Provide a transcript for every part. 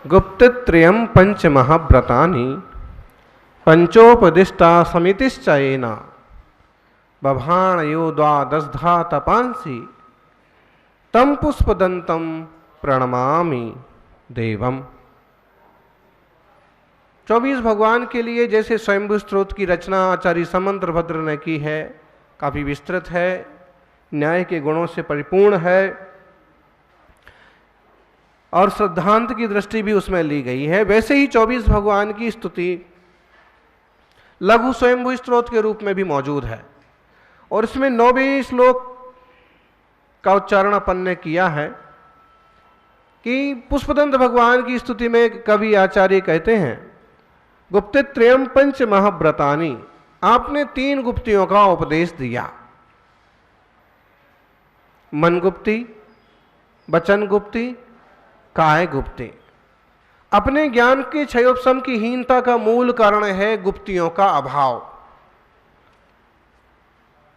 गुप्तत्रयं पंचमहाव्रतानि पंचोपदिष्टा समितिश्चयेन बभाणयो द्वादशधा तपांसि तम पुष्पदंतम प्रणमामि देवम। 24 भगवान के लिए जैसे स्वयंभू स्त्रोत की रचना आचार्य समंत्रभद्र ने की है, काफी विस्तृत है, न्याय के गुणों से परिपूर्ण है और सिद्धांत की दृष्टि भी उसमें ली गई है। वैसे ही 24 भगवान की स्तुति लघु स्वयंभू स्त्रोत के रूप में भी मौजूद है और इसमें 9वें श्लोक का उच्चारण अपन ने किया है कि पुष्पदंत भगवान की स्तुति में कवि आचार्य कहते हैं, गुप्तत्रयं पंच महाव्रतानि, आपने 3 गुप्तियों का उपदेश दिया। मन गुप्ति, वचन गुप्ति, काय गुप्ति। अपने ज्ञान के क्षयोपशम की हीनता का मूल कारण है गुप्तियों का अभाव।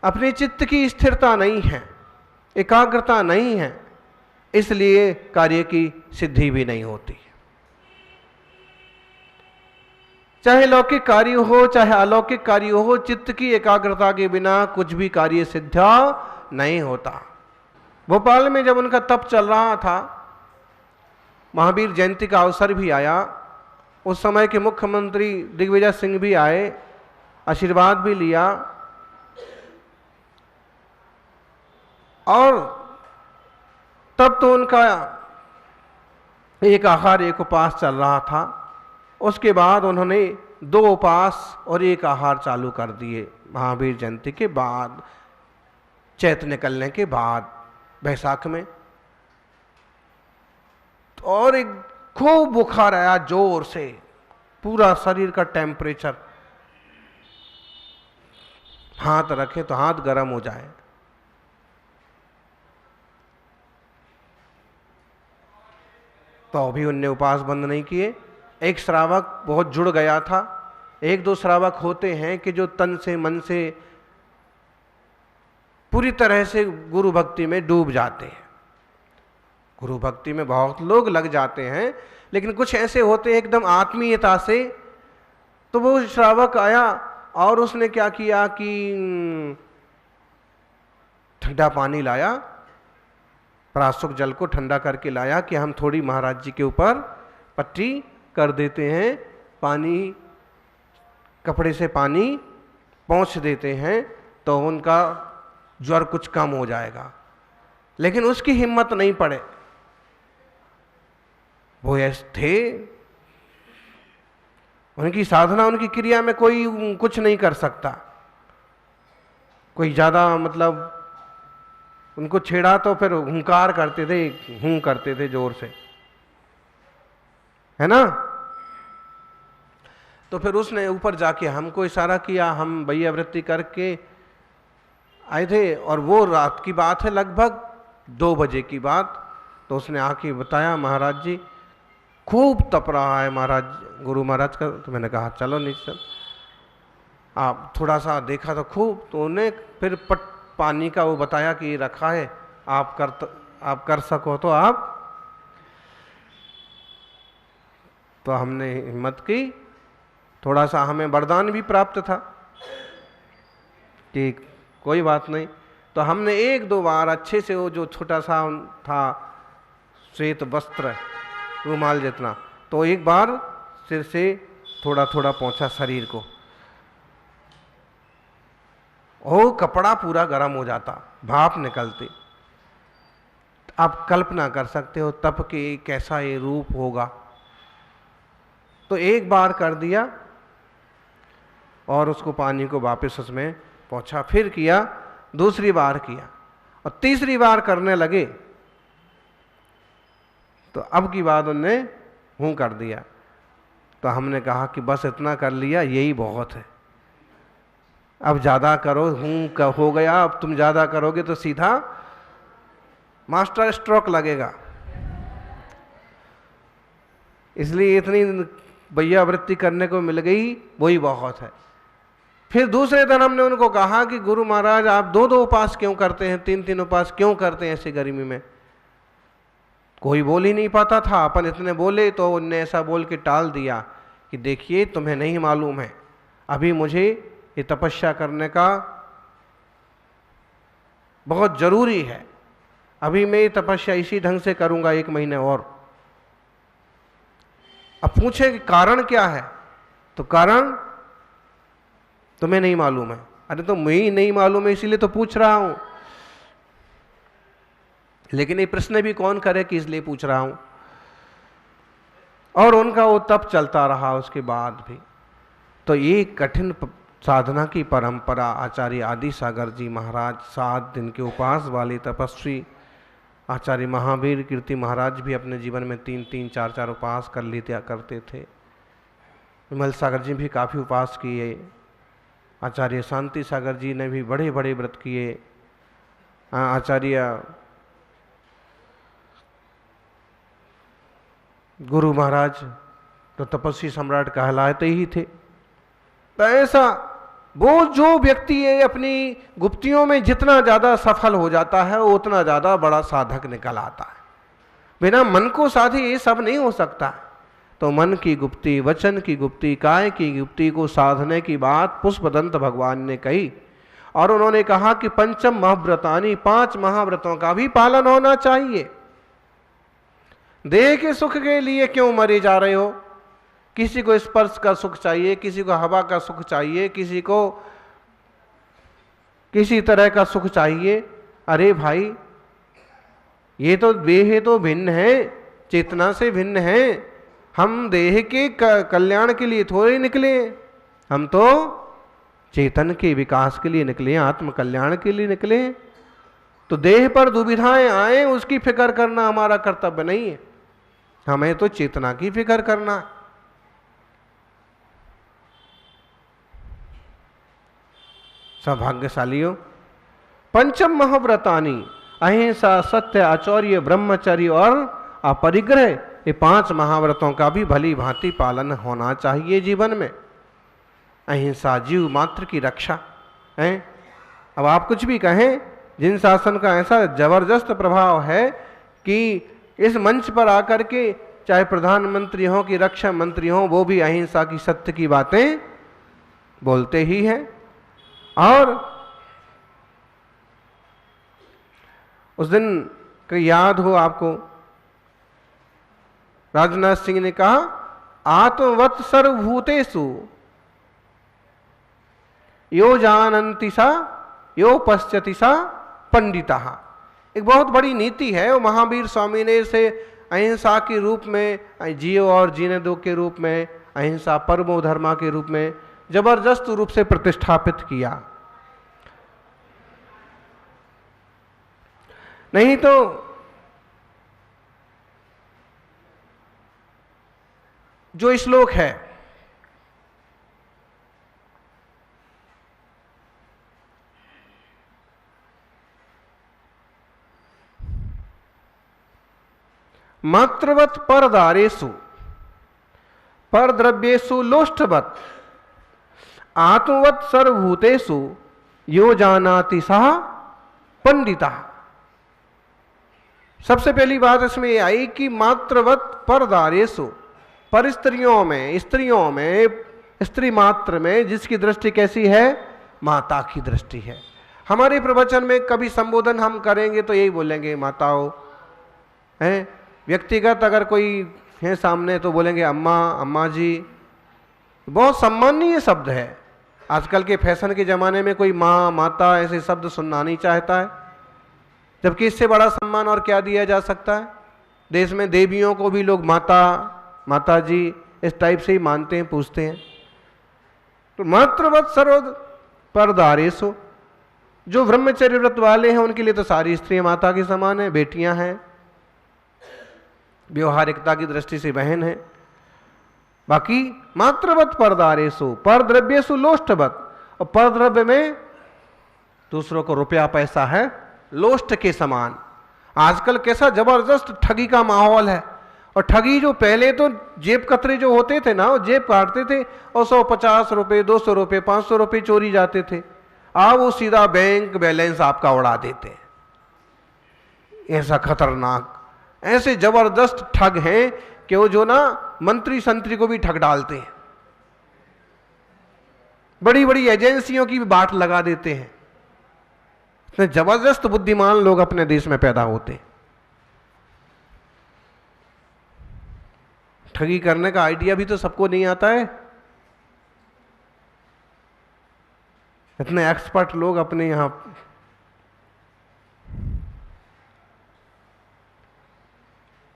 अपने चित्त की स्थिरता नहीं है, एकाग्रता नहीं है, इसलिए कार्य की सिद्धि भी नहीं होती। चाहे लौकिक कार्य हो चाहे अलौकिक कार्य हो, चित्त की एकाग्रता के बिना कुछ भी कार्य सिद्ध नहीं होता। भोपाल में जब उनका तप चल रहा था, महावीर जयंती का अवसर भी आया, उस समय के मुख्यमंत्री दिग्विजय सिंह भी आए, आशीर्वाद भी लिया और तब तो उनका एक आहार एक उपवास चल रहा था। उसके बाद उन्होंने 2 उपवास और 1 आहार चालू कर दिए महावीर जयंती के बाद, चैत्र निकलने के बाद बैसाख में। और एक खूब बुखार आया जोर से, पूरा शरीर का टेम्परेचर, हाथ रखे तो हाथ गर्म हो जाए। तो अभी उनने उपवास बंद नहीं किए। एक श्रावक बहुत जुड़ गया था। 1-2 श्रावक होते हैं कि जो तन से मन से पूरी तरह से गुरु भक्ति में डूब जाते हैं। गुरु भक्ति में बहुत लोग लग जाते हैं, लेकिन कुछ ऐसे होते हैं एकदम आत्मीयता से। तो वो श्रावक आया और उसने क्या किया कि ठंडा पानी लाया, प्राशुक जल को ठंडा करके लाया कि हम थोड़ी महाराज जी के ऊपर पट्टी कर देते हैं, पानी, कपड़े से पानी पोंछ देते हैं तो उनका ज्वर कुछ कम हो जाएगा। लेकिन उसकी हिम्मत नहीं पड़े। वो ऐसे थे, उनकी साधना, उनकी क्रिया में कोई कुछ नहीं कर सकता। कोई ज्यादा मतलब उनको छेड़ा तो फिर हुंकार करते थे, हूं करते थे जोर से, है ना। तो फिर उसने ऊपर जाके हमको इशारा किया, हम भैया वृत्ति करके आए थे और वो रात की बात है, लगभग 2 बजे की बात। तो उसने आके बताया, महाराज जी खूब तप रहा है महाराज, गुरु महाराज का। तो मैंने कहा चलो नीचे चल। आप थोड़ा सा देखा तो खूब, तो उन्हें फिर पानी का वो बताया कि रखा है, आप कर सको तो आप। तो हमने हिम्मत की, थोड़ा सा हमें वरदान भी प्राप्त था कि कोई बात नहीं। तो हमने 1-2 बार अच्छे से वो जो छोटा सा था श्वेत वस्त्र, रुमाल जितना, तो एक बार सिर से थोड़ा थोड़ा पहुंचा शरीर को, वो कपड़ा पूरा गर्म हो जाता, भाप निकलती। आप कल्पना कर सकते हो तप के कैसा ये रूप होगा। तो एक बार कर दिया और उसको पानी को वापस उसमें पहुंचा, फिर किया, दूसरी बार किया और तीसरी बार करने लगे तो अब की बात उनने हूं कर दिया। तो हमने कहा कि बस इतना कर लिया, यही बहुत है, अब ज्यादा करो, हूं हो गया, अब तुम ज्यादा करोगे तो सीधा मास्टर स्ट्रोक लगेगा। इसलिए इतनी भैया वृत्ति करने को मिल गई, वही बहुत है। फिर दूसरे दिन हमने उनको कहा कि गुरु महाराज आप 2-2 उपवास क्यों करते हैं, 3-3 उपवास क्यों करते हैं ऐसी गर्मी में। कोई बोल ही नहीं पाता था। अपन इतने बोले तो उनने ऐसा बोल के टाल दिया कि देखिए तुम्हें नहीं मालूम है, अभी मुझे ये तपस्या करने का बहुत जरूरी है, अभी मैं ये तपस्या इसी ढंग से करूंगा 1 महीने और। अब पूछे कि कारण क्या है, तो कारण तुम्हें नहीं मालूम है। अरे तो मुझे नहीं मालूम है इसीलिए तो पूछ रहा हूं, लेकिन ये प्रश्न भी कौन करे कि इसलिए पूछ रहा हूं। और उनका वो तप चलता रहा उसके बाद भी। तो ये कठिन साधना की परंपरा आचार्य आदि सागर जी महाराज, 7 दिन के उपवास वाले तपस्वी आचार्य महावीर कीर्ति महाराज भी अपने जीवन में 3-3, 4-4 उपवास कर लेते करते थे। विमल सागर जी भी काफ़ी उपवास किए, आचार्य शांति सागर जी ने भी बड़े बड़े व्रत किए, आचार्य गुरु महाराज तो तपस्वी सम्राट कहलाते ही थे। तो ऐसा वो जो व्यक्ति है अपनी गुप्तियों में जितना ज़्यादा सफल हो जाता है वो उतना ज़्यादा बड़ा साधक निकल आता है। बिना मन को साधे ये सब नहीं हो सकता। तो मन की गुप्ती, वचन की गुप्ती, काय की गुप्ती को साधने की बात पुष्पदंत भगवान ने कही। और उन्होंने कहा कि पंचम महाव्रतानी, 5 महाव्रतों का भी पालन होना चाहिए। देह के सुख के लिए क्यों मरे जा रहे हो? किसी को स्पर्श का सुख चाहिए, किसी को हवा का सुख चाहिए, किसी को किसी तरह का सुख चाहिए। अरे भाई, ये तो देह तो भिन्न है, चेतना से भिन्न है। हम देह के कल्याण के लिए थोड़े निकले, हम तो चेतन के विकास के लिए निकले, आत्म कल्याण के लिए निकले। तो देह पर दुविधाएं आए उसकी फिक्र करना हमारा कर्तव्य नहीं है, हमें तो चेतना की फिक्र करना है। सौभाग्यशालियों, पंचम महाव्रतानी अहिंसा, सत्य, आचौर्य, ब्रह्मचर्य और अपरिग्रह, ये 5 महाव्रतों का भी भली भांति पालन होना चाहिए जीवन में। अहिंसा, जीव मात्र की रक्षा है। अब आप कुछ भी कहें, जिन शासन का ऐसा जबरदस्त प्रभाव है कि इस मंच पर आकर के चाहे प्रधानमंत्री हो कि रक्षा मंत्री हो, वो भी अहिंसा की, सत्य की बातें बोलते ही हैं। और उस दिन का याद हो आपको, राजनाथ सिंह ने कहा आत्मवत् सर्वभूतेषु यो जानन्ति सा यो पश्यति सा पंडितः। एक बहुत बड़ी नीति है, वो महावीर स्वामी ने इसे अहिंसा के रूप में, जियो और जीने दो के रूप में, अहिंसा परमो धर्मा के रूप में जबरदस्त रूप से प्रतिष्ठापित किया। नहीं तो जो श्लोक है, मात्रवत परदारेषु परद्रव्येषु लोष्ठवत आत्मवत सर्वभूतेषु यो जानाति सः पंडितः। सबसे पहली बात इसमें यह आई कि मात्रवत परदारेषु, पर स्त्रियों में, स्त्री मात्र में जिसकी दृष्टि कैसी है? माता की दृष्टि है। हमारे प्रवचन में कभी संबोधन हम करेंगे तो यही बोलेंगे माताओं, हैं। व्यक्तिगत अगर कोई है सामने तो बोलेंगे अम्मा, अम्मा जी। बहुत सम्माननीय शब्द है। आजकल के फैशन के ज़माने में कोई माँ, माता ऐसे शब्द सुनना नहीं चाहता है, जबकि इससे बड़ा सम्मान और क्या दिया जा सकता है। देश में देवियों को भी लोग माता, माता जी इस टाइप से ही मानते हैं, पूछते हैं। तो मातृवत सर्व परदारेषु, जो ब्रह्मचर्य व्रत वाले हैं उनके लिए तो सारी स्त्रियां माता के समान है, बेटियां हैं, व्यवहारिकता की दृष्टि से बहन है। बाकी मात्रवत परदारेषु परद्रव्येषु लोष्ठवत, और परद्रव्य में दूसरों को रुपया पैसा है लोष्ठ के समान। आजकल कैसा जबरदस्त ठगी का माहौल है। और ठगी जो पहले तो जेब कतरे जो होते थे ना, वो जेब काटते थे और 150 रुपये, 200 रुपये, 500 रुपये चोरी जाते थे। अब वो सीधा बैंक बैलेंस आपका उड़ा देते हैं। ऐसा खतरनाक ऐसे जबरदस्त ठग हैं कि वो जो ना मंत्री संतरी को भी ठग डालते हैं, बड़ी बड़ी एजेंसियों की भी बाट लगा देते हैं। इतने जबरदस्त बुद्धिमान लोग अपने देश में पैदा होते हैं। ठगी करने का आइडिया भी तो सबको नहीं आता है। इतने एक्सपर्ट लोग अपने यहां।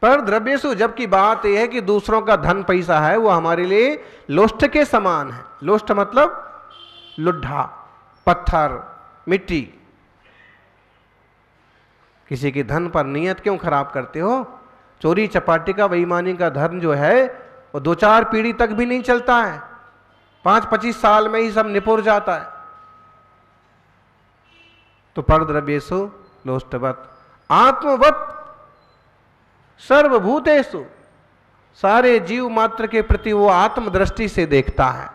पर द्रव्यसु, जबकि बात यह है कि दूसरों का धन पैसा है वो हमारे लिए लोष्ट के समान है। लोष्ट मतलब लुढ़ा, पत्थर, मिट्टी। किसी के धन पर नियत क्यों खराब करते हो? चोरी चपाटी का, बेईमानी का धन जो है वो 2-4 पीढ़ी तक भी नहीं चलता है, 5-25 साल में ही सब निपुर जाता है। तो परद्रव्येषु लोष्टवत् आत्मवत् सर्वभूतेषु, सारे जीव मात्र के प्रति वो आत्म दृष्टि से देखता है।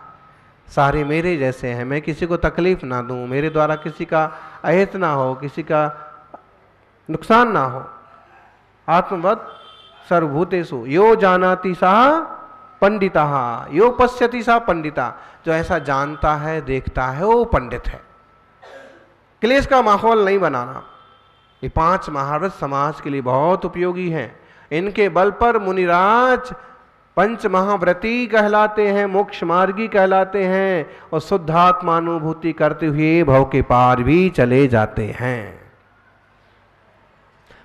सारे मेरे जैसे हैं, मैं किसी को तकलीफ ना दूं, मेरे द्वारा किसी का अहित ना हो, किसी का नुकसान ना हो। आत्मवत् सर्वभूतेषु यो जानाति सः पंडितः यो पश्यति सः पंडिता, जो ऐसा जानता है देखता है वो पंडित है। क्लेश का माहौल नहीं बनाना। ये 5 महारथ समाज के लिए बहुत उपयोगी हैं। इनके बल पर मुनिराज पंच महाव्रती कहलाते हैं, मोक्ष मार्गी कहलाते हैं और शुद्धात्मानुभूति करते हुए भव के पार भी चले जाते हैं।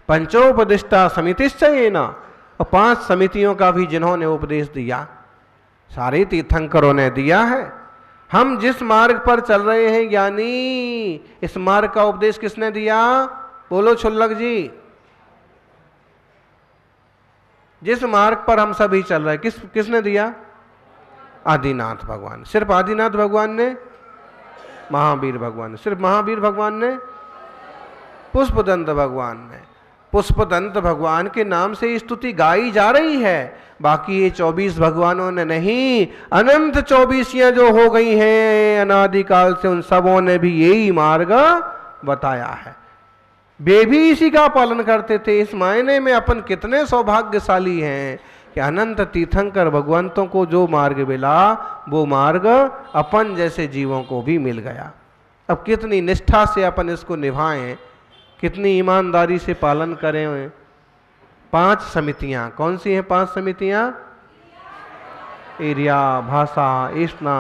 पंचोपदिष्टा समितिश्चयेन, और 5 समितियों का भी जिन्होंने उपदेश दिया, सारे तीर्थंकरों ने दिया है। हम जिस मार्ग पर चल रहे हैं ज्ञानी, इस मार्ग का उपदेश किसने दिया? बोलो छुल्लक जी। जिस मार्ग पर हम सभी चल रहे हैं किसने दिया? आदिनाथ भगवान। सिर्फ आदिनाथ भगवान ने? महावीर भगवान ने। सिर्फ महावीर भगवान ने? पुष्पदंत भगवान ने। पुष्पदंत भगवान के नाम से स्तुति गाई जा रही है, बाकी ये 24 भगवानों ने नहीं। अनंत 24 जो हो गई हैं अनादिकाल से, उन सबों ने भी यही मार्ग बताया है। वे भी इसी का पालन करते थे। इस मायने में अपन कितने सौभाग्यशाली हैं कि अनंत तीर्थंकर भगवंतों को जो मार्ग मिला वो मार्ग अपन जैसे जीवों को भी मिल गया। अब कितनी निष्ठा से अपन इसको निभाएं, कितनी ईमानदारी से पालन करें। 5 समितियां कौन सी हैं? 5 समितियां एरिया, भाषा, ईष्णा,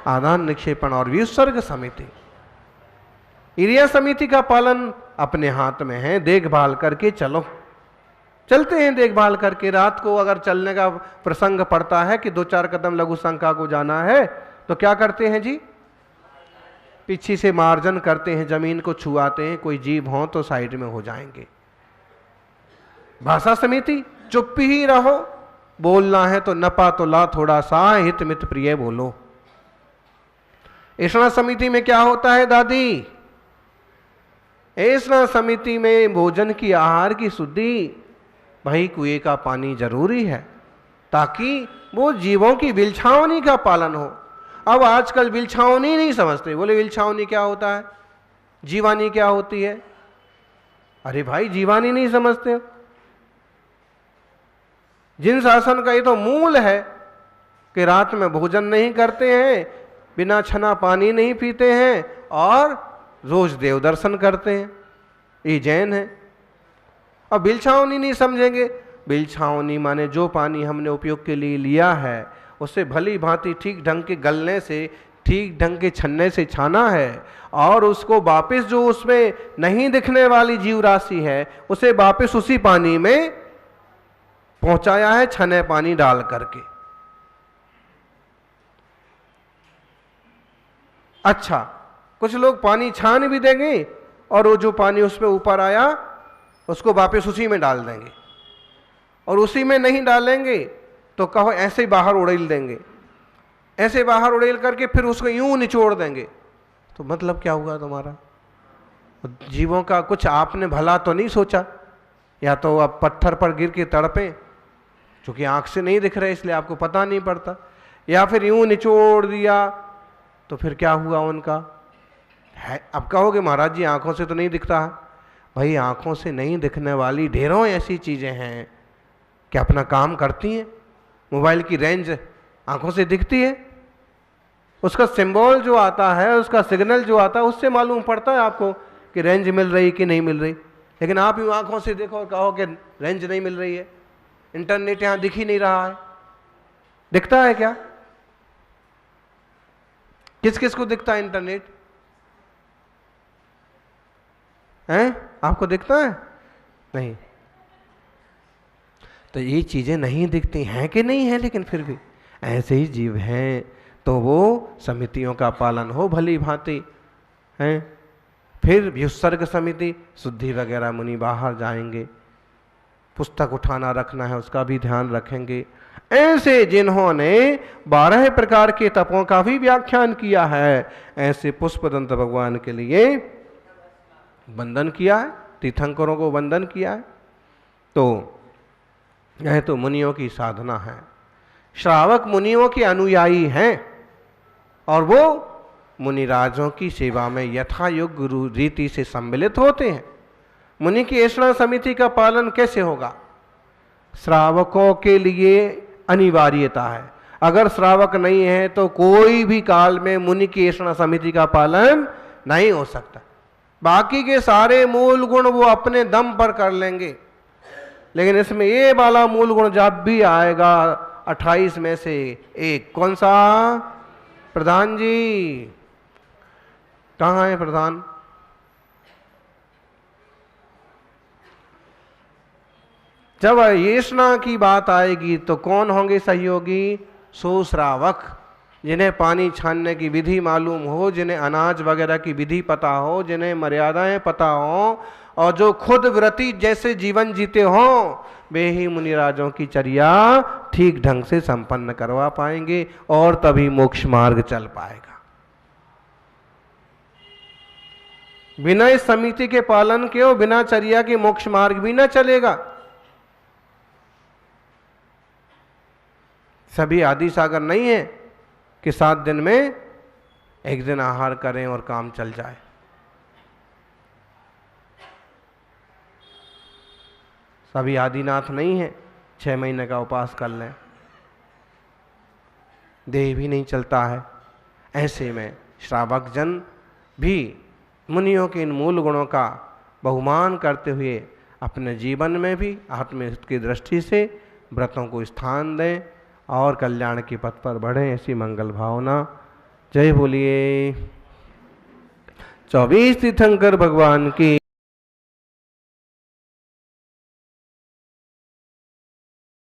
आदान निक्षेपण और व्युत्सर्ग समिति। एरिया समिति का पालन अपने हाथ में है, देखभाल करके चलो। चलते हैं देखभाल करके। रात को अगर चलने का प्रसंग पड़ता है कि 2-4 कदम लघु शंका को जाना है तो क्या करते हैं जी? पीछे से मार्जन करते हैं, जमीन को छुआते हैं, कोई जीव हो तो साइड में हो जाएंगे। भाषा समिति चुप ही रहो, बोलना है तो नपा तो ला थोड़ा सा, हित मित प्रिय बोलो। ईष्णा समिति में क्या होता है दादी? ईष्णा समिति में भोजन की, आहार की शुद्धि, भाई कुएं का पानी जरूरी है ताकि वो जीवों की विलछावनी का पालन हो। अब आजकल विलछावनी नहीं समझते। बोले विलछावनी क्या होता है? जीवानी क्या होती है? अरे भाई जीवानी नहीं समझते। जिन शासन का ये तो मूल है कि रात में भोजन नहीं करते हैं, बिना छना पानी नहीं पीते हैं और रोज देव दर्शन करते हैं, ये जैन है। अब बिलछावनी नहीं समझेंगे। बिलछावनी माने जो पानी हमने उपयोग के लिए लिया है उसे भली भांति ठीक ढंग के गलने से, ठीक ढंग के छन्ने से छाना है और उसको वापस जो उसमें नहीं दिखने वाली जीव राशि है उसे वापस उसी पानी में पहुंचाया है, छने पानी डाल करके। अच्छा, कुछ लोग पानी छान भी देंगे और वो जो पानी उसमें ऊपर आया उसको वापस उसी में डाल देंगे, और उसी में नहीं डालेंगे तो कहो ऐसे ही बाहर उड़ेल देंगे, ऐसे बाहर उड़ेल करके फिर उसको यूं निचोड़ देंगे। तो मतलब क्या हुआ तुम्हारा? जीवों का कुछ आपने भला तो नहीं सोचा। या तो अब पत्थर पर गिर के तड़पे, क्योंकि आंख से नहीं दिख रहे इसलिए आपको पता नहीं पड़ता, या फिर यूं निचोड़ दिया तो फिर क्या हुआ उनका है? अब कहोगे महाराज जी आंखों से तो नहीं दिखता है। भाई आंखों से नहीं दिखने वाली ढेरों ऐसी चीजें हैं कि अपना काम करती हैं। मोबाइल की रेंज आंखों से दिखती है, उसका सिंबल जो आता है, उसका सिग्नल जो आता है, उससे मालूम पड़ता है आपको कि रेंज मिल रही कि नहीं मिल रही। लेकिन आप यूं आंखों से देखो और कहो कि रेंज नहीं मिल रही है, इंटरनेट यहां दिख ही नहीं रहा है। दिखता है क्या? किस किस को दिखता है इंटरनेट? हैं? आपको दिखता है? नहीं। तो ये चीजें नहीं दिखती हैं कि नहीं है, लेकिन फिर भी ऐसे ही जीव हैं, तो वो समितियों का पालन हो भली भांति हैं। फिर व्युत्सर्ग समिति, शुद्धि वगैरह मुनि बाहर जाएंगे, पुस्तक उठाना रखना है उसका भी ध्यान रखेंगे। ऐसे जिन्होंने 12 प्रकार के तपों का भी व्याख्यान किया है, ऐसे पुष्पदंत भगवान के लिए वंदन किया है, तीर्थंकरों को वंदन किया है। तो यह तो मुनियों की साधना है। श्रावक मुनियों के अनुयायी हैं और वो मुनिराजों की सेवा में यथा योग्य रीति से सम्मिलित होते हैं। मुनि की ऐसा समिति का पालन कैसे होगा? श्रावकों के लिए अनिवार्यता है। अगर श्रावक नहीं है तो कोई भी काल में मुनि की ऐसा समिति का पालन नहीं हो सकता। बाकी के सारे मूल गुण वो अपने दम पर कर लेंगे, लेकिन इसमें ये वाला मूल गुण जब भी आएगा 28 में से एक, कौन सा? प्रधान जी कहाँ है प्रधान? जब येषणा की बात आएगी तो कौन होंगे सहयोगी? सुश्रावक, जिन्हें पानी छानने की विधि मालूम हो, जिन्हें अनाज वगैरह की विधि पता हो, जिन्हें मर्यादाएं पता हो, और जो खुद व्रती जैसे जीवन जीते हों, वे ही मुनिराजों की चर्या ठीक ढंग से संपन्न करवा पाएंगे और तभी मोक्ष मार्ग चल पाएगा। बिना इस समिति के पालन के और बिना चर्या के मोक्ष मार्ग भी ना चलेगा। सभी आदि सागर नहीं है कि 7 दिन में एक दिन आहार करें और काम चल जाए। सभी आदिनाथ नहीं है 6 महीने का उपवास कर लें, देह भी नहीं चलता है। ऐसे में श्रावक जन भी मुनियों के इन मूल गुणों का बहुमान करते हुए अपने जीवन में भी आत्महित की दृष्टि से व्रतों को स्थान दें और कल्याण के पथ पर बढ़ें, ऐसी मंगल भावना। जय बोलिए 24 तीर्थंकर भगवान की।